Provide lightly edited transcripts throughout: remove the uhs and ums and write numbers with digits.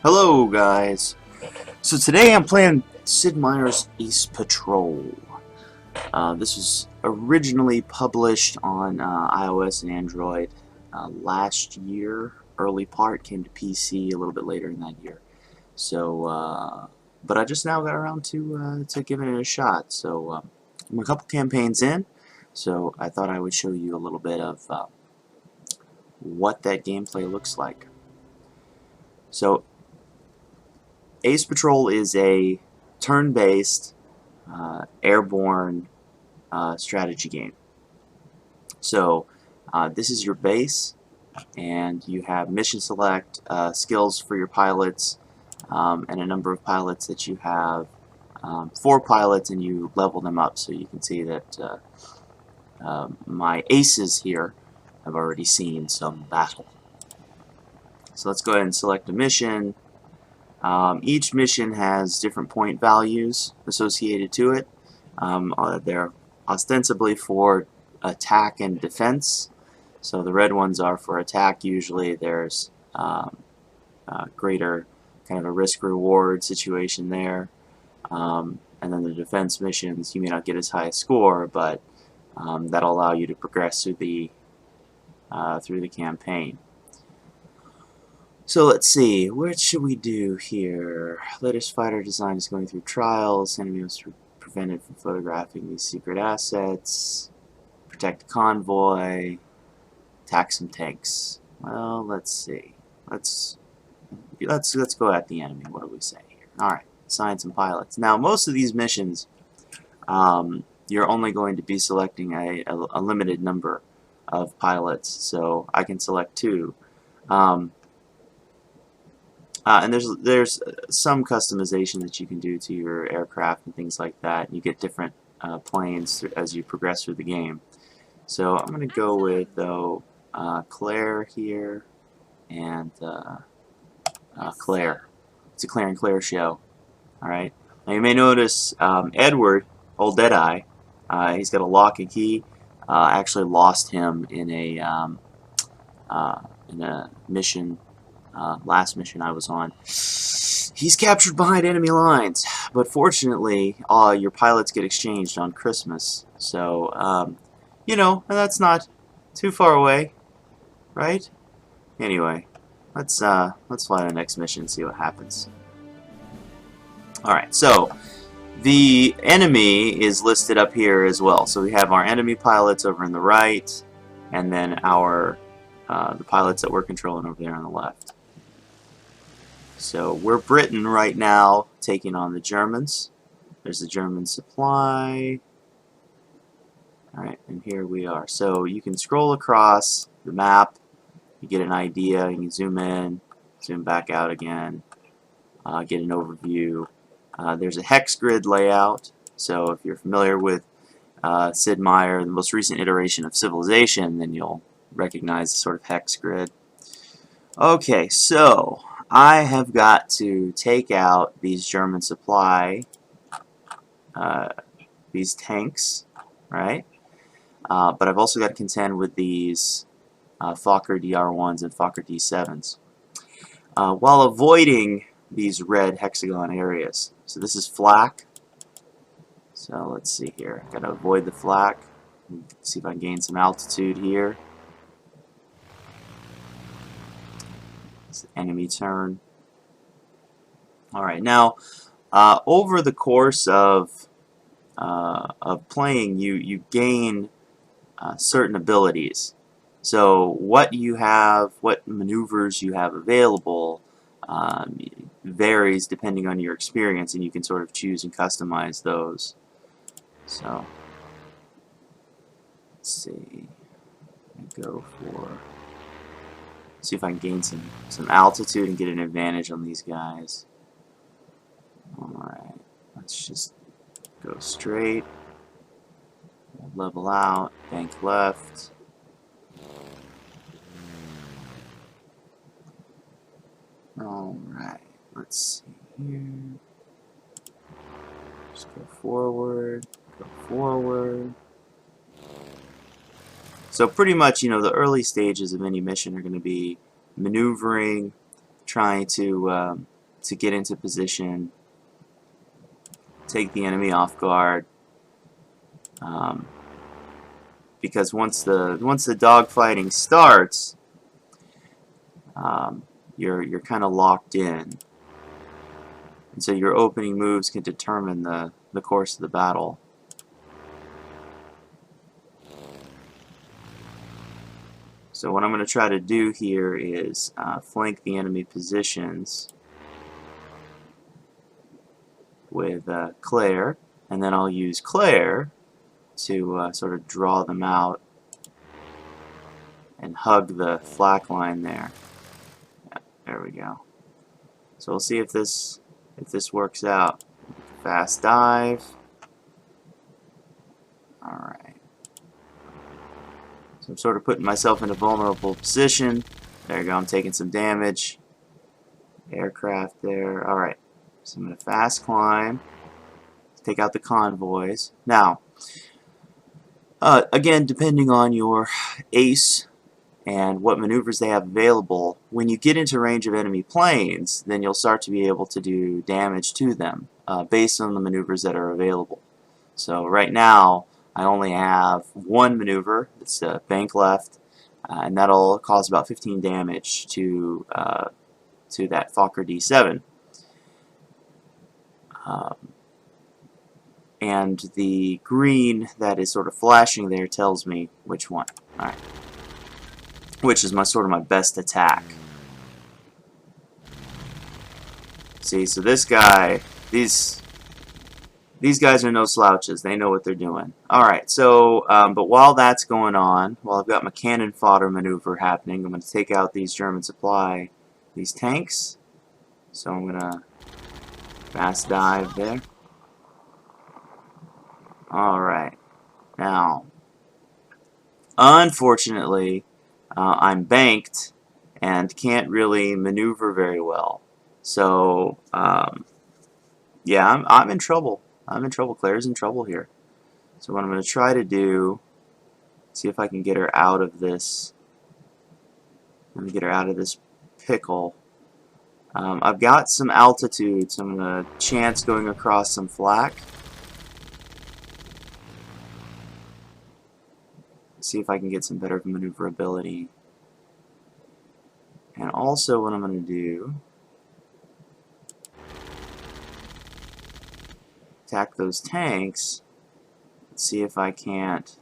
Hello guys. So today I'm playing Sid Meier's Ace Patrol. This was originally published on iOS and Android last year. Early part came to PC a little bit later in that year. But I just now got around to giving it a shot. I'm a couple campaigns in, so I thought I would show you a little bit of what that gameplay looks like. So Ace Patrol is a turn-based, airborne strategy game. This is your base, and you have mission select, skills for your pilots, and a number of pilots that you have. 4 pilots, and you level them up. So you can see that my aces here have already seen some battle. So let's go ahead and select a mission. Each mission has different point values associated to it. They're ostensibly for attack and defense. So the red ones are for attack. Usually there's greater kind of a risk-reward situation there. And then the defense missions, you may not get as high a score, but that'll allow you to progress through the campaign. So let's see, what should we do here? Latest fighter design is going through trials. Enemy was prevented from photographing these secret assets. Protect the convoy. Attack some tanks. Well, let's see. Let's go at the enemy. What do we say here? All right, assign some pilots. Now, most of these missions, you're only going to be selecting a limited number of pilots. So I can select 2. And there's some customization that you can do to your aircraft and things like that. You get different planes as you progress through the game. So I'm going to go with, though, Claire here and Claire. It's a Claire and Claire show. Alright. Now you may notice Edward, old Deadeye, he's got a lock and key. I actually lost him in a mission. Last mission I was on. He's captured behind enemy lines, but fortunately, your pilots get exchanged on Christmas. So, you know, that's not too far away, right? Anyway, let's fly the next mission and see what happens. All right, so the enemy is listed up here as well. So we have our enemy pilots over on the right, and then the pilots that we're controlling over there on the left. So we're Britain right now, taking on the Germans. There's the German supply. Alright, and here we are. So you can scroll across the map, you get an idea, you can zoom in, zoom back out again, get an overview. There's a hex grid layout, so if you're familiar with Sid Meier, the most recent iteration of Civilization, then you'll recognize the sort of hex grid. Okay, so I have got to take out these German supply, these tanks, right? But I've also got to contend with these Fokker DR1s and Fokker D7s, while avoiding these red hexagon areas. So this is flak. So let's see here. Got to avoid the flak. See if I can gain some altitude here. Enemy turn. Alright, now over the course of playing, you gain certain abilities. So what maneuvers you have available varies depending on your experience, and you can sort of choose and customize those. So let's see. Go for. See if I can gain some altitude and get an advantage on these guys. Alright, let's just go straight, level out, bank left. Alright, let's see here. Just go forward, go forward. So pretty much, you know, the early stages of any mission are going to be maneuvering, trying to get into position, take the enemy off guard. Because once the dogfighting starts, you're kind of locked in, and so your opening moves can determine the course of the battle. So what I'm going to try to do here is flank the enemy positions with Claire, and then I'll use Claire to sort of draw them out and hug the flak line there. Yeah, there we go. So we'll see if this works out. Fast dive. Alright. So I'm sort of putting myself in a vulnerable position. There you go, I'm taking some damage. Aircraft there. Alright. So I'm going to fast climb. Take out the convoys. Now, again, depending on your ace and what maneuvers they have available, when you get into range of enemy planes, then you'll start to be able to do damage to them based on the maneuvers that are available. So right now, I only have one maneuver. It's bank left, and that'll cause about 15 damage to that Fokker D7. And the green that is sort of flashing there tells me which one. Alright. Which is sort of my best attack. See, so this guy, these guys are no slouches. They know what they're doing. Alright, so, but while that's going on, while I've got my cannon fodder maneuver happening, I'm going to take out these German supply, these tanks. So I'm going to fast dive there. Alright, now, unfortunately, I'm banked and can't really maneuver very well. So, yeah, I'm in trouble. I'm in trouble. Claire's in trouble here. So what I'm going to try to do, see if I can get her out of this. I'm going to get her out of this pickle. I've got some altitude, so I'm going to chance going across some flak. See if I can get some better maneuverability. And also what I'm going to do, attack those tanks. Let's see if I can't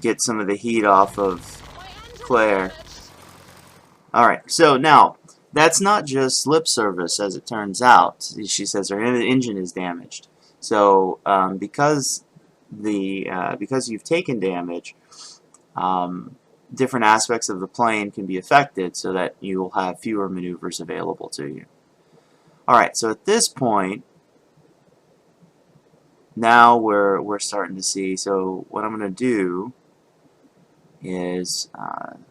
get some of the heat off of Claire. Alright, so now, that's not just lip service, as it turns out. She says her engine is damaged. So, because you've taken damage, different aspects of the plane can be affected so that you will have fewer maneuvers available to you. Alright, so at this point, now we're starting to see. So what I'm going to do is I'm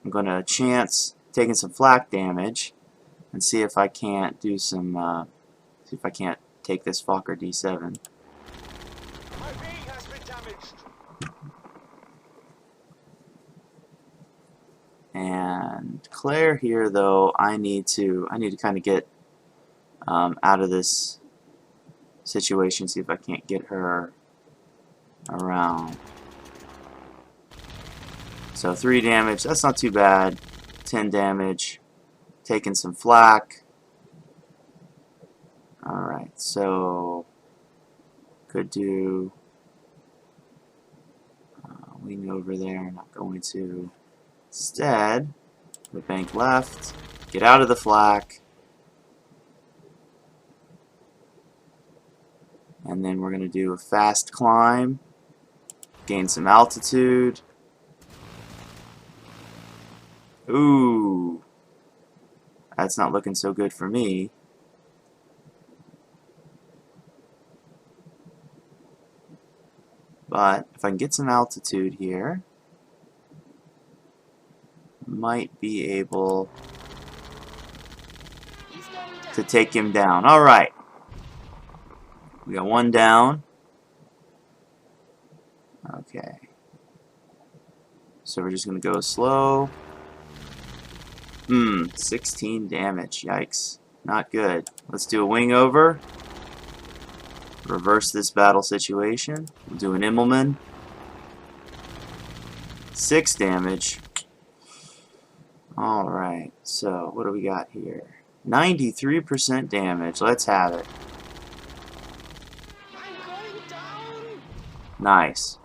going to chance taking some flak damage and see if I can't do some see if I can't take this Fokker D7. And Claire here, though, I need to kind of get out of this situation. See if I can't get her around. So 3 damage. That's not too bad. 10 damage. Taking some flak. All right. So could do wing over there. Not going to. Instead, the bank left, get out of the flak, and then we're going to do a fast climb, gain some altitude. Ooh, that's not looking so good for me. But if I can get some altitude here, might be able to take him down. Alright. We got one down. Okay. so we're just going to go slow. 16 damage. Yikes. Not good. Let's do a wing over. Reverse this battle situation. We'll do an Immelman. 6 damage. Alright, so what do we got here? 93% damage. Let's have it. Nice.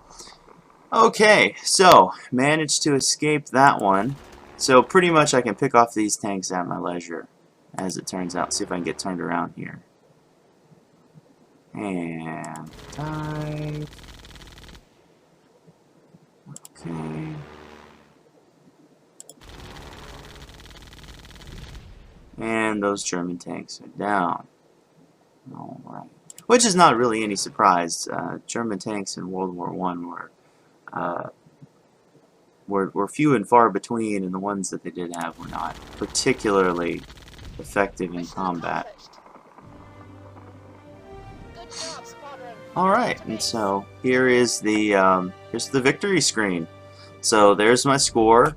Okay, so managed to escape that one. So pretty much I can pick off these tanks at my leisure, as it turns out. See if I can get turned around here. And dive. Okay. And those German tanks are down. Alright. Which is not really any surprise. German tanks in World War I were few and far between, and the ones that they did have were not particularly effective in combat. Alright, and so here is the here's the victory screen. So there's my score.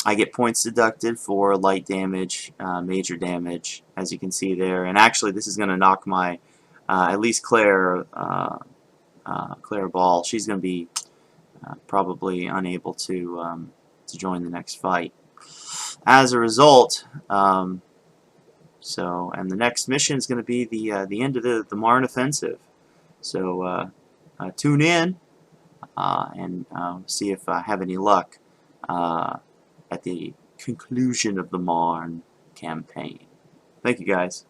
I get points deducted for light damage, major damage, as you can see there. And actually, this is going to knock my, at least Claire Ball. She's going to be probably unable to join the next fight. As a result, and the next mission is going to be the end of the Marne offensive. So tune in and see if I have any luck at the conclusion of the Marne campaign. Thank you, guys.